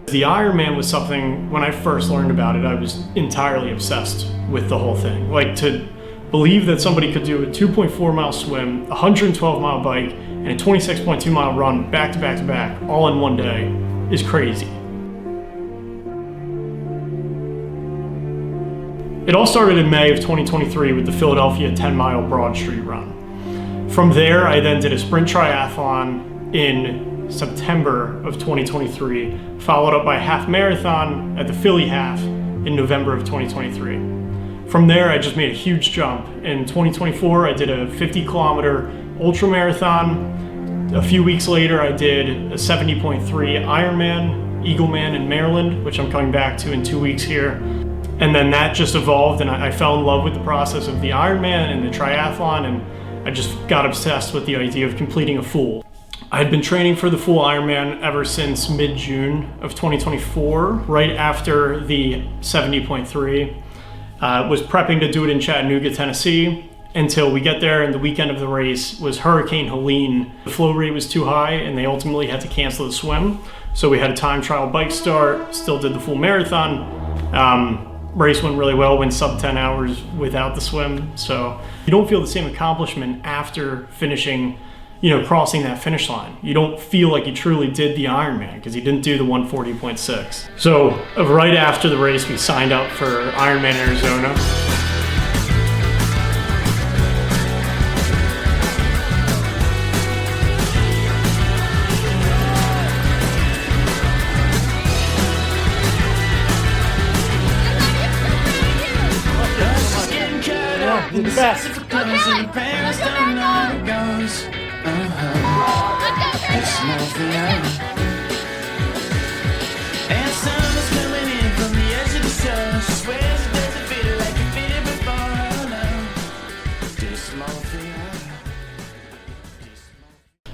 The Ironman was something, when I first learned about it, I was entirely obsessed with the whole thing. Like, to believe that somebody could do a 2.4 mile swim, a 112 mile bike, and a 26.2 mile run back to back to back, all in one day, is crazy. It all started in May of 2023 with the Philadelphia 10 mile Broad Street run. From there, I then did a sprint triathlon in September of 2023, followed up by a half marathon at the Philly Half in November of 2023. From there, I just made a huge jump. In 2024, I did a 50-kilometer ultramarathon. A few weeks later, I did a 70.3 Ironman, Eagleman in Maryland, which I'm coming back to in 2 weeks here. And then that just evolved, and I fell in love with the process of the Ironman and the triathlon, and I just got obsessed with the idea of completing a full. I had been training for the full Ironman ever since mid-June of 2024, right after the 70.3. Was prepping to do it in Chattanooga, Tennessee, until we get there, and the weekend of the race was Hurricane Helene. The flow rate was too high, and they ultimately had to cancel the swim. So we had a time trial bike start, still did the full marathon. Race went really well, went sub 10 hours without the swim. So you don't feel the same accomplishment after finishing, crossing that finish line. You don't feel like you truly did the Ironman because you didn't do the 140.6. So right after the race, we signed up for Ironman Arizona. You're the best.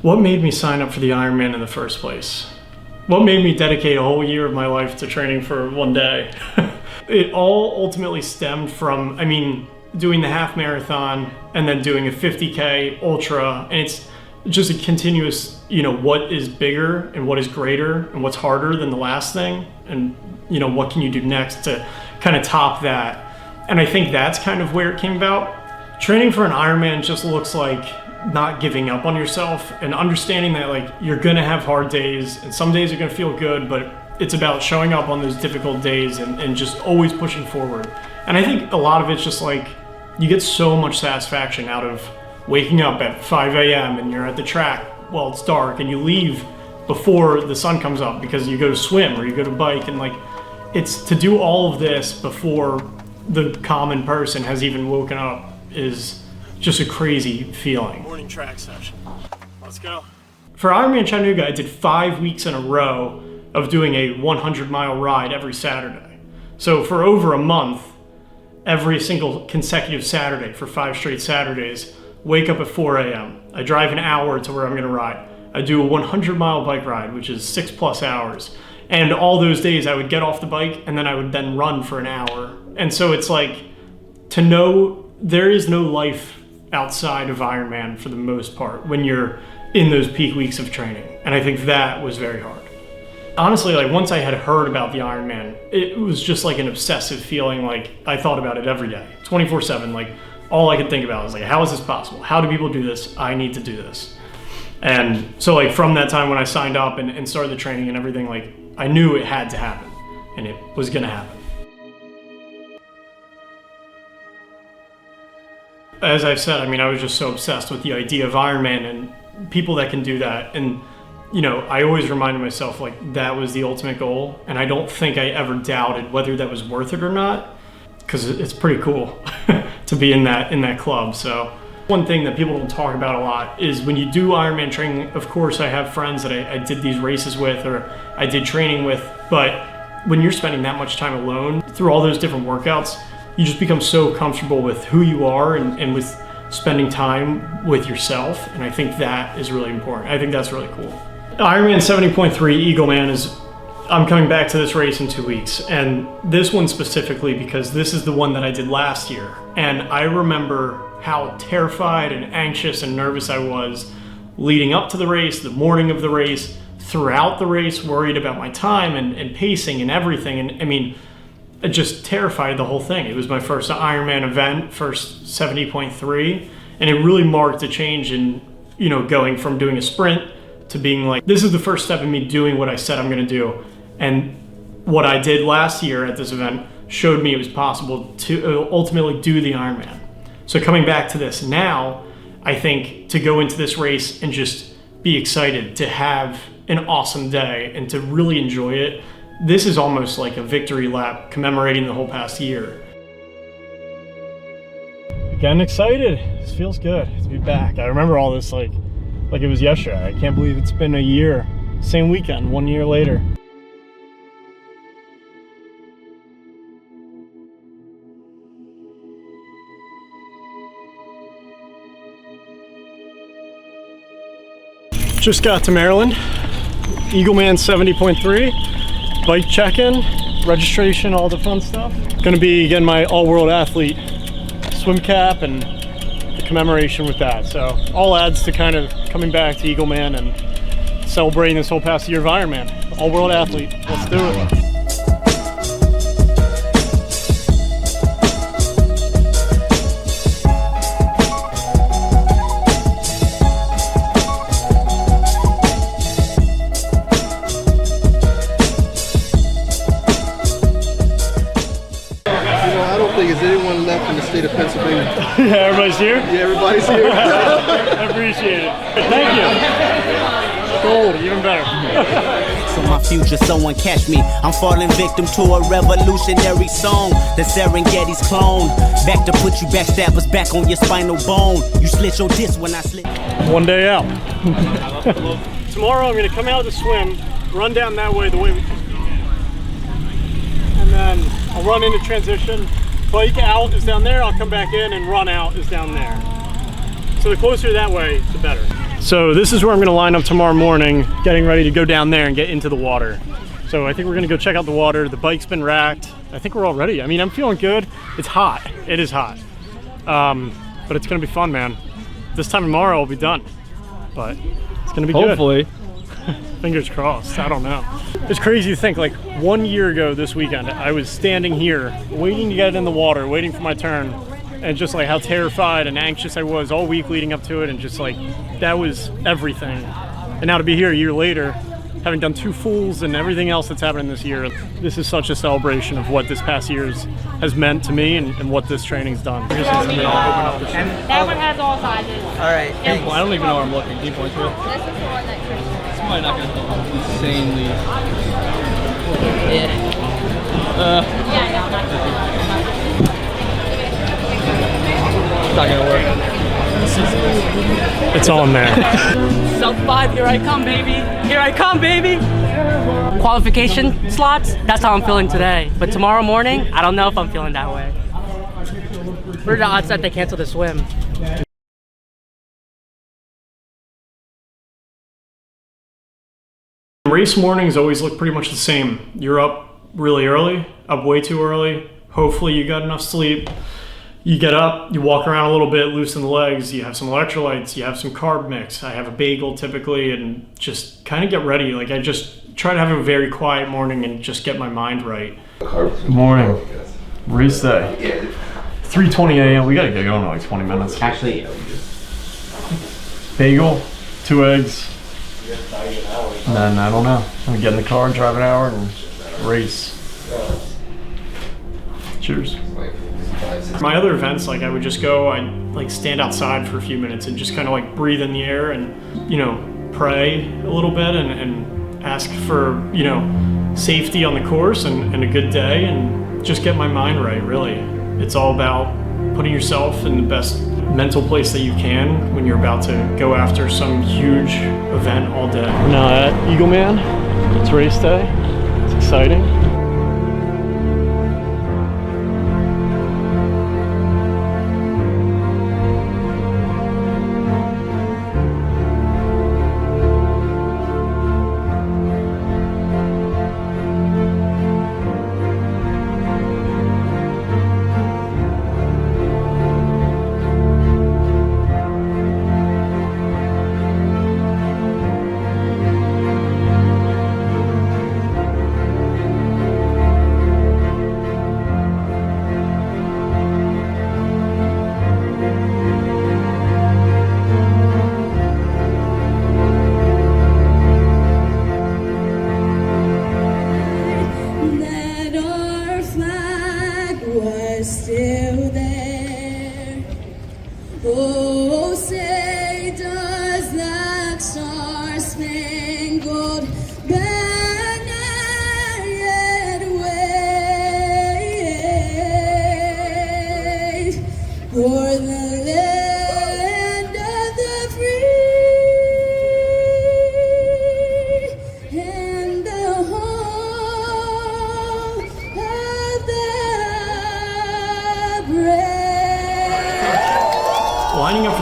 What made me sign up for the Ironman in the first place? What made me dedicate a whole year of my life to training for one day? It all ultimately stemmed from, doing the half marathon and then doing a 50K ultra, and it's just a continuous, what is bigger and what is greater and what's harder than the last thing, and what can you do next to kind of top that. And I think that's kind of where it came about. Training for an Ironman just looks like not giving up on yourself and understanding that, like, you're gonna have hard days and some days are gonna feel good, but it's about showing up on those difficult days and just always pushing forward. And I think a lot of it's just like, you get so much satisfaction out of waking up at 5 a.m. and you're at the track while it's dark, and you leave before the sun comes up because you go to swim or you go to bike, and like, it's to do all of this before the common person has even woken up is just a crazy feeling. Morning track session. Let's go. For Ironman Chattanooga, I did 5 weeks in a row of doing a 100-mile ride every Saturday. So for over a month, every single consecutive Saturday for 5 straight Saturdays, wake up at 4 a.m. I drive an hour to where I'm gonna ride. I do a 100-mile bike ride, which is 6+ hours. And all those days I would get off the bike and then I would then run for an hour. And so it's like, to know there is no life outside of Ironman for the most part when you're in those peak weeks of training. And I think that was very hard. Honestly, like, once I had heard about the Ironman, it was just like an obsessive feeling. Like, I thought about it every day, 24/7. Like, all I could think about was like, how is this possible? How do people do this? I need to do this. And so, like, from that time when I signed up and started the training and everything, like, I knew it had to happen and it was gonna happen. As I've said, I was just so obsessed with the idea of Ironman and people that can do that. And I always reminded myself, like, that was the ultimate goal. And I don't think I ever doubted whether that was worth it or not, because it's pretty cool to be in that club. So one thing that people don't talk about a lot is when you do Ironman training, of course I have friends that I did these races with or I did training with, but when you're spending that much time alone through all those different workouts, you just become so comfortable with who you are and with spending time with yourself. And I think that is really important. I think that's really cool. Ironman 70.3 Eagleman I'm coming back to this race in 2 weeks. And this one specifically because this is the one that I did last year. And I remember how terrified and anxious and nervous I was leading up to the race, the morning of the race, throughout the race worried about my time and pacing and everything. And I mean, it just terrified the whole thing. It was my first Ironman event, first 70.3, and it really marked a change in, you know, going from doing a sprint to being like, this is the first step in me doing what I said I'm gonna do. And what I did last year at this event showed me it was possible to ultimately do the Ironman. So coming back to this now, I think to go into this race and just be excited, to have an awesome day and to really enjoy it, this is almost like a victory lap commemorating the whole past year. Getting excited. This feels good to be back. I remember all this like it was yesterday. I can't believe it's been a year. Same weekend, 1 year later. Just got to Maryland. Eagleman 70.3. Bike check-in, registration, all the fun stuff. Gonna be getting my all-world athlete swim cap and the commemoration with that. So all adds to kind of coming back to Eagleman and celebrating this whole past year of Ironman. All-world athlete, let's do it. Is anyone left in the state of Pennsylvania? Yeah, everybody's here? Yeah, everybody's here. I appreciate it. Thank you. Gold, even better. So my future, someone catch me. I'm falling victim to a revolutionary song. The Serengeti's clone. Back to put you backstabbers back on your spinal bone. You slit your disc when I slit. One day out. Tomorrow I'm gonna come out of the swim, run down that way the way we just go. And then I'll run into transition. Bike out is down there, I'll come back in, and run out is down there. So the closer that way, the better. So this is where I'm gonna line up tomorrow morning, getting ready to go down there and get into the water. So I think we're gonna go check out the water. The bike's been racked. I think we're all ready. I mean, I'm feeling good. It's hot, it is hot. But it's gonna be fun, man. This time tomorrow I'll be done, but it's gonna be good. Hopefully. Fingers crossed, I don't know. It's crazy to think, like 1 year ago this weekend, I was standing here waiting to get in the water, waiting for my turn, and just like how terrified and anxious I was all week leading up to it, and just like, that was everything. And now to be here a year later, having done 2 fulls and everything else that's happening this year, this is such a celebration of what this past year has meant to me and what this training's done. That one has all sizes. All right. I don't even know where I'm looking. Can you point to it? This is the one that It's probably not going to be insanely. Yeah, no, It's not going to work. It's on there. Sub 5, here I come, baby. Here I come, baby. Qualification slots, that's how I'm feeling today. But tomorrow morning, I don't know if I'm feeling that way. What are the odds that they cancel the swim? Race mornings always look pretty much the same. You're up really early, up way too early. Hopefully you got enough sleep. You get up, you walk around a little bit, loosen the legs, you have some electrolytes, you have some carb mix. I have a bagel typically, and just kind of get ready. Like, I just try to have a very quiet morning and just get my mind right. Good morning. Race day. 3:20 a.m. We gotta get going in like 20 minutes. Actually, Bagel, 2 eggs, and then I don't know. I'm gonna get in the car, drive an hour, and race. Cheers. My other events, like I would just go, I'd like stand outside for a few minutes and just kind of like breathe in the air and, you know, pray a little bit and ask for, you know, safety on the course and a good day and just get my mind right, really. It's all about putting yourself in the best mental place that you can when you're about to go after some huge event all day. We're now at Eagleman. It's race day. It's exciting.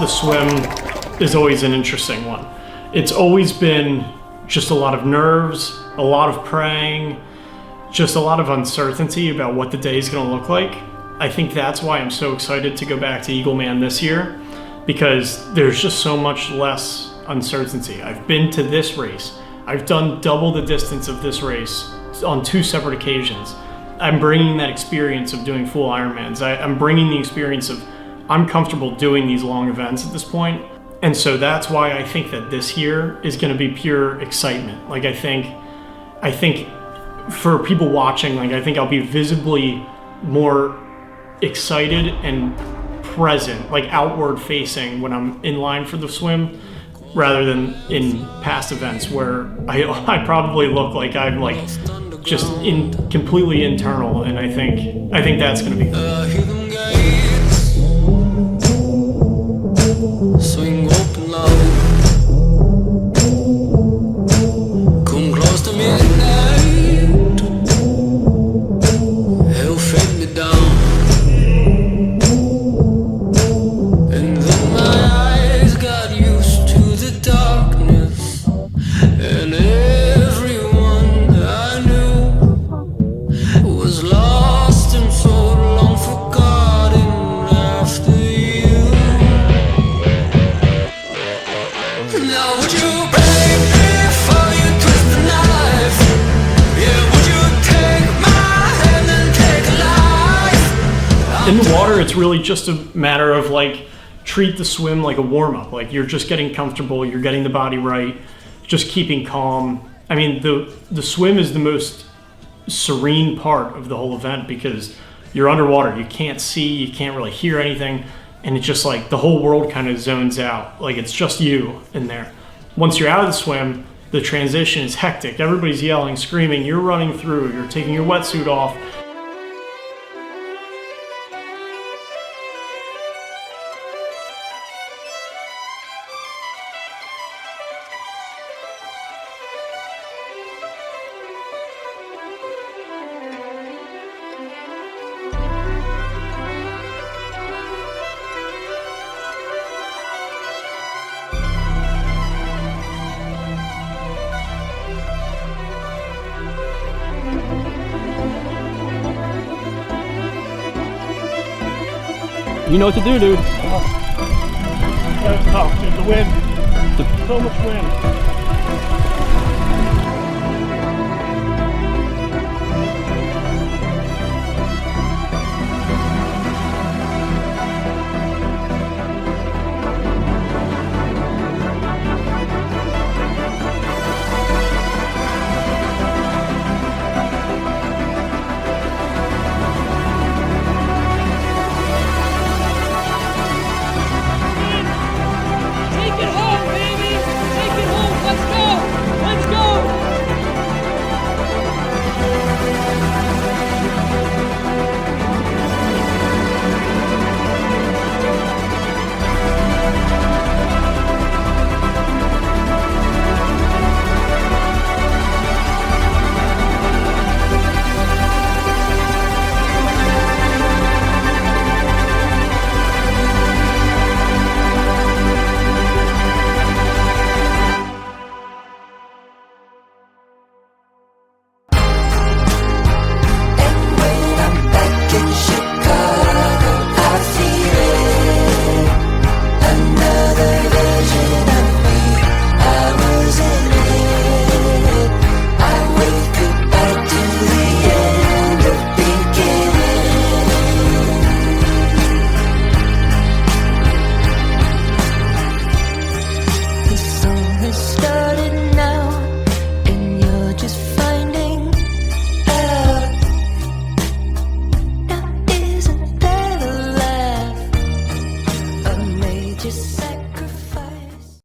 the swim is always an interesting one. It's always been just a lot of nerves, a lot of praying, just a lot of uncertainty about what the day is going to look like. I think that's why I'm so excited to go back to Eagleman this year, because there's just so much less uncertainty. I've been to this race. I've done double the distance of this race on 2 separate occasions. I'm bringing that experience of doing full Ironmans. I'm bringing the experience of I'm comfortable doing these long events at this point. And so that's why I think that this year is going to be pure excitement. Like I think for people watching, like I think I'll be visibly more excited and present, like outward facing when I'm in line for the swim, rather than in past events where I probably look like I'm like just completely internal. And I think that's going to be cool. Swing open low. Come close to midnight. He'll fade me down. And then my eyes got used to the darkness. And everyone I knew was lost and so long forgotten after you. Now would you break me for you twist the knife? Yeah, would you take my hand and take life? In the water, it's really just a matter of like treat the swim like a warm-up. Like you're just getting comfortable, you're getting the body right, just keeping calm. I mean, the swim is the most serene part of the whole event because you're underwater, you can't see, you can't really hear anything. And it's just like the whole world kind of zones out. Like it's just you in there. Once you're out of the swim, the transition is hectic. Everybody's yelling, screaming, you're running through, you're taking your wetsuit off. You know what to do, dude. That's tough, dude. The wind. So much wind.